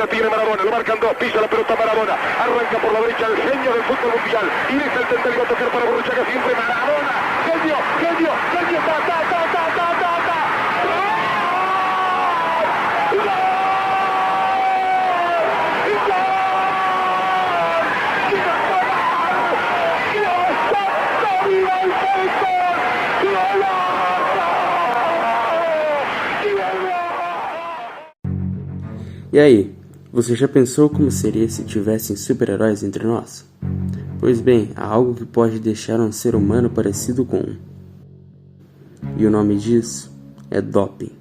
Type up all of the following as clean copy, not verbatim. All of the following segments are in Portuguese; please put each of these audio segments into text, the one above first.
la tiene Maradona, lo marcan dos, pisa la pelota Maradona, arranca por la derecha el genio del fútbol mundial, y deja el central a tocar para Borruchaga siempre Maradona, genio, genio, genio, ta, ta, ta, ta, ta, ta, ta. ¡Gol! ¡Gol! E aí, você já pensou como seria se tivessem super-heróis entre nós? Pois bem, há algo que pode deixar um ser humano parecido com um. E o nome disso é doping.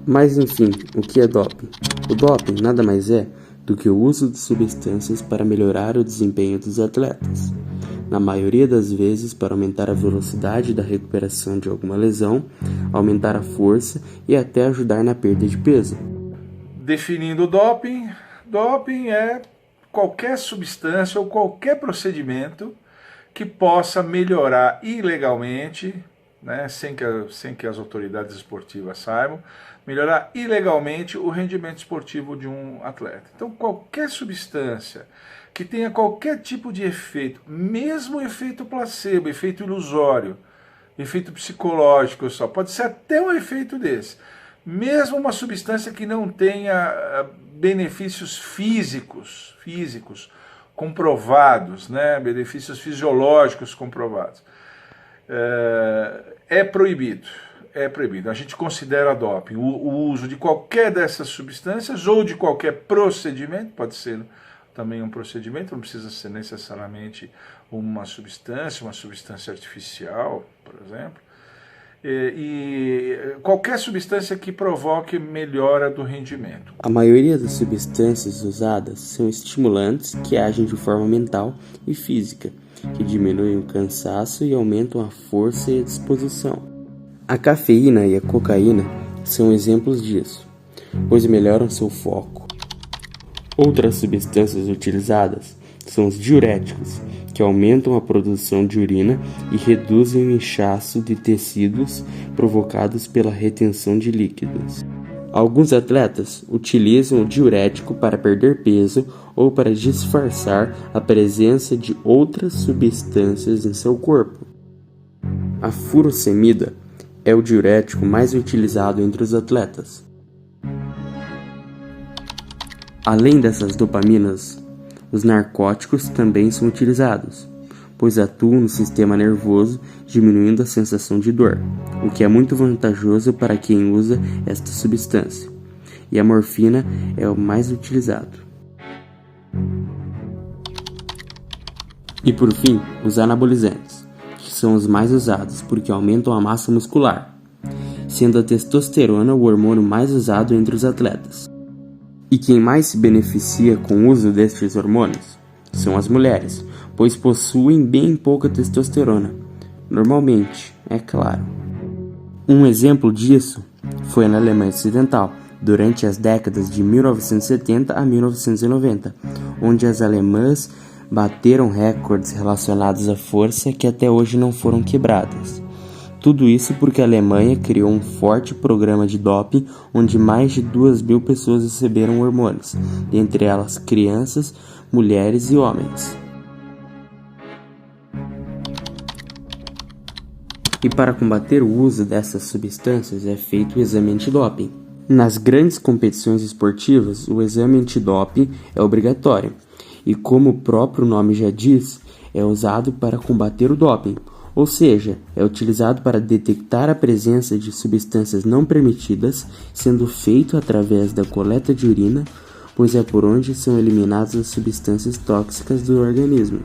Mas enfim, o que é doping? O doping nada mais é do que o uso de substâncias para melhorar o desempenho dos atletas. Na maioria das vezes para aumentar a velocidade da recuperação de alguma lesão, aumentar a força e até ajudar na perda de peso. Definindo o doping, doping é qualquer substância ou qualquer procedimento que possa melhorar ilegalmente, né, sem que as autoridades esportivas saibam, melhorar ilegalmente o rendimento esportivo de um atleta. Então qualquer substância que tenha qualquer tipo de efeito, mesmo efeito placebo, efeito ilusório, efeito psicológico só, pode ser até um efeito desse. Mesmo uma substância que não tenha benefícios físicos comprovados, né? Benefícios fisiológicos comprovados, é proibido. A gente considera doping o uso de qualquer dessas substâncias ou de qualquer procedimento, pode ser também um procedimento, não precisa ser necessariamente uma substância artificial, por exemplo, e qualquer substância que provoque melhora do rendimento. A maioria das substâncias usadas são estimulantes que agem de forma mental e física, que diminuem o cansaço e aumentam a força e a disposição. A cafeína e a cocaína são exemplos disso, pois melhoram seu foco. Outras substâncias utilizadas são os diuréticos, que aumentam a produção de urina e reduzem o inchaço de tecidos provocados pela retenção de líquidos. Alguns atletas utilizam o diurético para perder peso ou para disfarçar a presença de outras substâncias em seu corpo. A furosemida é o diurético mais utilizado entre os atletas. Além dessas dopaminas, os narcóticos também são utilizados, pois atuam no sistema nervoso, diminuindo a sensação de dor, o que é muito vantajoso para quem usa esta substância. E a morfina é o mais utilizado. E por fim, os anabolizantes, que são os mais usados porque aumentam a massa muscular, sendo a testosterona o hormônio mais usado entre os atletas. E quem mais se beneficia com o uso destes hormônios são as mulheres, pois possuem bem pouca testosterona, normalmente, é claro. Um exemplo disso foi na Alemanha Ocidental, durante as décadas de 1970 a 1990, onde as alemãs bateram recordes relacionados à força que até hoje não foram quebradas. Tudo isso porque a Alemanha criou um forte programa de doping onde mais de 2.000 pessoas receberam hormônios, dentre elas crianças, mulheres e homens. E para combater o uso dessas substâncias é feito o exame antidoping. Nas grandes competições esportivas, o exame antidoping é obrigatório e, como o próprio nome já diz, é usado para combater o doping. Ou seja, é utilizado para detectar a presença de substâncias não permitidas, sendo feito através da coleta de urina, pois é por onde são eliminadas as substâncias tóxicas do organismo.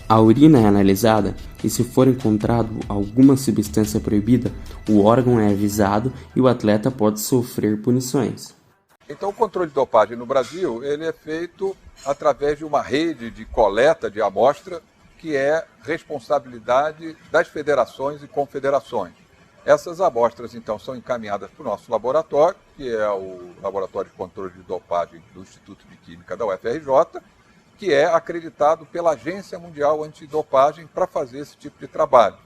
A urina é analisada e, se for encontrado alguma substância proibida, o órgão é avisado e o atleta pode sofrer punições. Então, o controle de dopagem no Brasil ele é feito através de uma rede de coleta de amostra que é responsabilidade das federações e confederações. Essas amostras, então, são encaminhadas para o nosso laboratório, que é o Laboratório de Controle de Dopagem do Instituto de Química da UFRJ, que é acreditado pela Agência Mundial Antidopagem para fazer esse tipo de trabalho.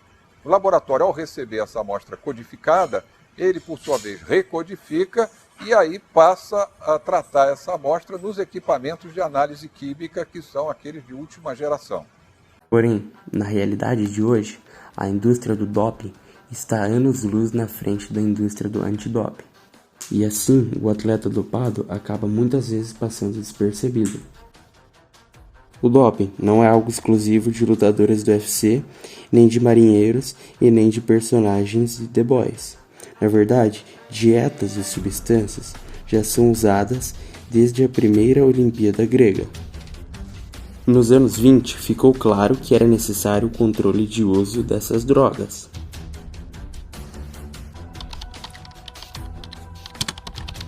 O laboratório, ao receber essa amostra codificada, ele, por sua vez, recodifica e aí passa a tratar essa amostra nos equipamentos de análise química, que são aqueles de última geração. Porém, na realidade de hoje, a indústria do doping está anos-luz na frente da indústria do antidoping. E assim, o atleta dopado acaba muitas vezes passando despercebido. O doping não é algo exclusivo de lutadores do UFC, nem de marinheiros e nem de personagens de The Boys. Na verdade, dietas e substâncias já são usadas desde a primeira Olimpíada grega. Nos anos 20, ficou claro que era necessário o controle de uso dessas drogas.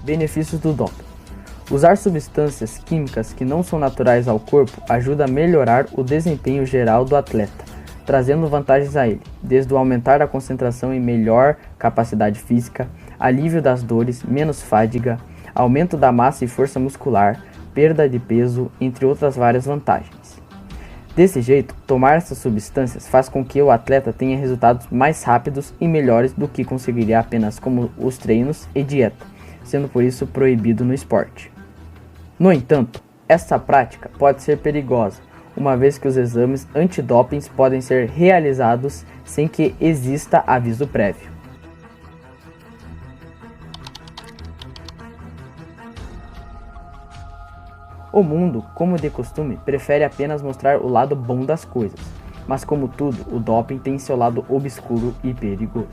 Benefícios do doping. Usar substâncias químicas que não são naturais ao corpo ajuda a melhorar o desempenho geral do atleta, trazendo vantagens a ele, desde o aumentar a concentração em melhor capacidade física, alívio das dores, menos fadiga, aumento da massa e força muscular, perda de peso, entre outras várias vantagens. Desse jeito, tomar essas substâncias faz com que o atleta tenha resultados mais rápidos e melhores do que conseguiria apenas com os treinos e dieta, sendo por isso proibido no esporte. No entanto, essa prática pode ser perigosa, uma vez que os exames antidopings podem ser realizados sem que exista aviso prévio. O mundo, como de costume, prefere apenas mostrar o lado bom das coisas, mas como tudo, o doping tem seu lado obscuro e perigoso.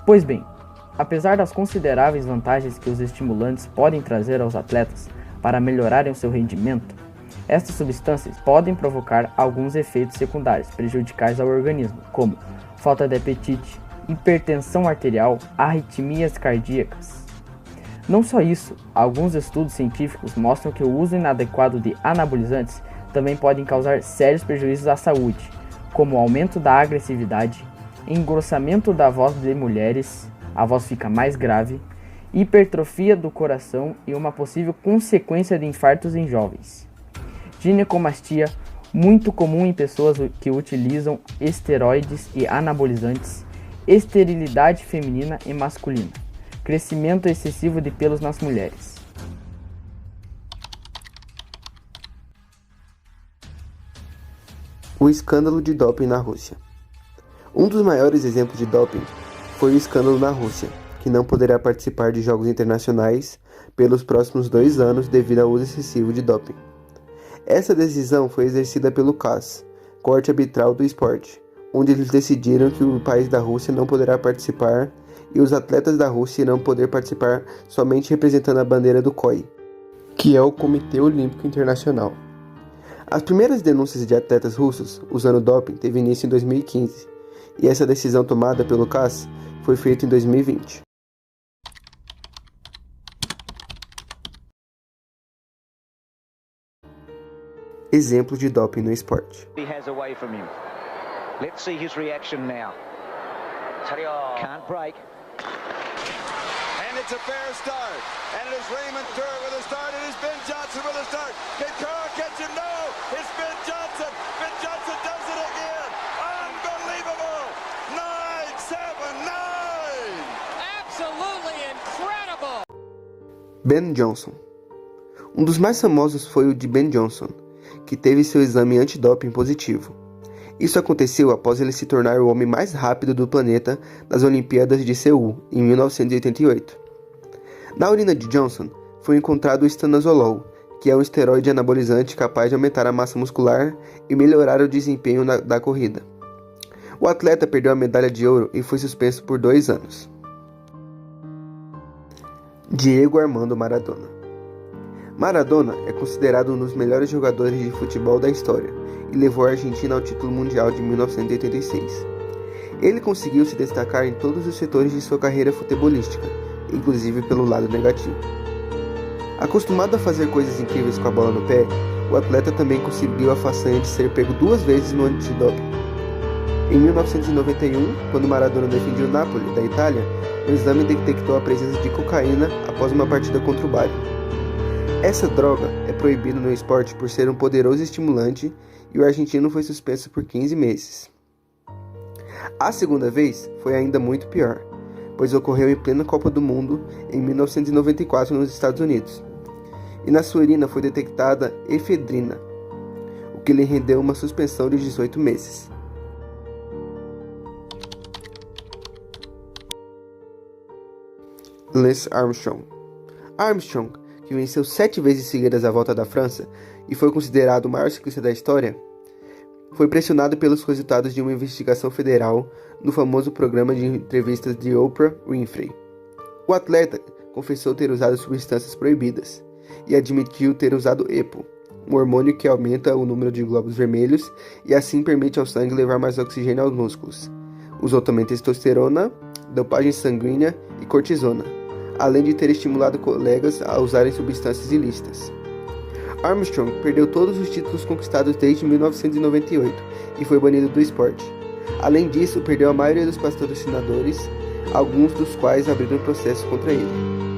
Pois bem, apesar das consideráveis vantagens que os estimulantes podem trazer aos atletas para melhorarem o seu rendimento, estas substâncias podem provocar alguns efeitos secundários prejudiciais ao organismo, como falta de apetite, hipertensão arterial, arritmias cardíacas. Não só isso, alguns estudos científicos mostram que o uso inadequado de anabolizantes também podem causar sérios prejuízos à saúde, como o aumento da agressividade, engrossamento da voz de mulheres, a voz fica mais grave, hipertrofia do coração e uma possível consequência de infartos em jovens. Ginecomastia, muito comum em pessoas que utilizam esteroides e anabolizantes, esterilidade feminina e masculina, crescimento excessivo de pelos nas mulheres. O escândalo de doping na Rússia. Um dos maiores exemplos de doping foi o escândalo na Rússia, que não poderá participar de jogos internacionais pelos próximos 2 anos devido ao uso excessivo de doping. Essa decisão foi exercida pelo CAS, Corte Arbitral do Esporte, onde eles decidiram que o país da Rússia não poderá participar e os atletas da Rússia irão poder participar somente representando a bandeira do COI, que é o Comitê Olímpico Internacional. As primeiras denúncias de atletas russos usando doping teve início em 2015, e essa decisão tomada pelo CAS foi feita em 2020. Exemplos de doping no esporte. Let's see his reaction now. Can't break. And it's a fair start. And it is Raymond Stewart with a start. It is Ben Johnson with a start. Can Carl catch him? No! It's Ben Johnson. Ben Johnson does it again. Unbelievable! 9-7-9! Absolutely incredible! Ben Johnson. Um dos mais famosos foi o de Ben Johnson, que teve seu exame antidoping positivo. Isso aconteceu após ele se tornar o homem mais rápido do planeta nas Olimpíadas de Seul, em 1988. Na urina de Johnson foi encontrado o estanozolol, que é um esteroide anabolizante capaz de aumentar a massa muscular e melhorar o desempenho da corrida. O atleta perdeu a medalha de ouro e foi suspenso por 2 anos. Diego Armando Maradona. Maradona é considerado um dos melhores jogadores de futebol da história e levou a Argentina ao título mundial de 1986. Ele conseguiu se destacar em todos os setores de sua carreira futebolística, inclusive pelo lado negativo. Acostumado a fazer coisas incríveis com a bola no pé, o atleta também conseguiu a façanha de ser pego 2 vezes no antidoping. Em 1991, quando Maradona defendia o Napoli, da Itália, um exame detectou a presença de cocaína após uma partida contra o Bari. Essa droga é proibida no esporte por ser um poderoso estimulante e o argentino foi suspenso por 15 meses. A segunda vez foi ainda muito pior, pois ocorreu em plena Copa do Mundo em 1994 nos Estados Unidos. E na sua urina foi detectada efedrina, o que lhe rendeu uma suspensão de 18 meses. Lance Armstrong. Armstrong, que venceu 7 vezes seguidas a Volta da França e foi considerado o maior ciclista da história, foi pressionado pelos resultados de uma investigação federal no famoso programa de entrevistas de Oprah Winfrey. O atleta confessou ter usado substâncias proibidas e admitiu ter usado EPO, um hormônio que aumenta o número de glóbulos vermelhos e assim permite ao sangue levar mais oxigênio aos músculos. Usou também testosterona, dopagem sanguínea e cortisona, além de ter estimulado colegas a usarem substâncias ilícitas. Armstrong perdeu todos os títulos conquistados desde 1998 e foi banido do esporte. Além disso, perdeu a maioria dos patrocinadores, alguns dos quais abriram processo contra ele.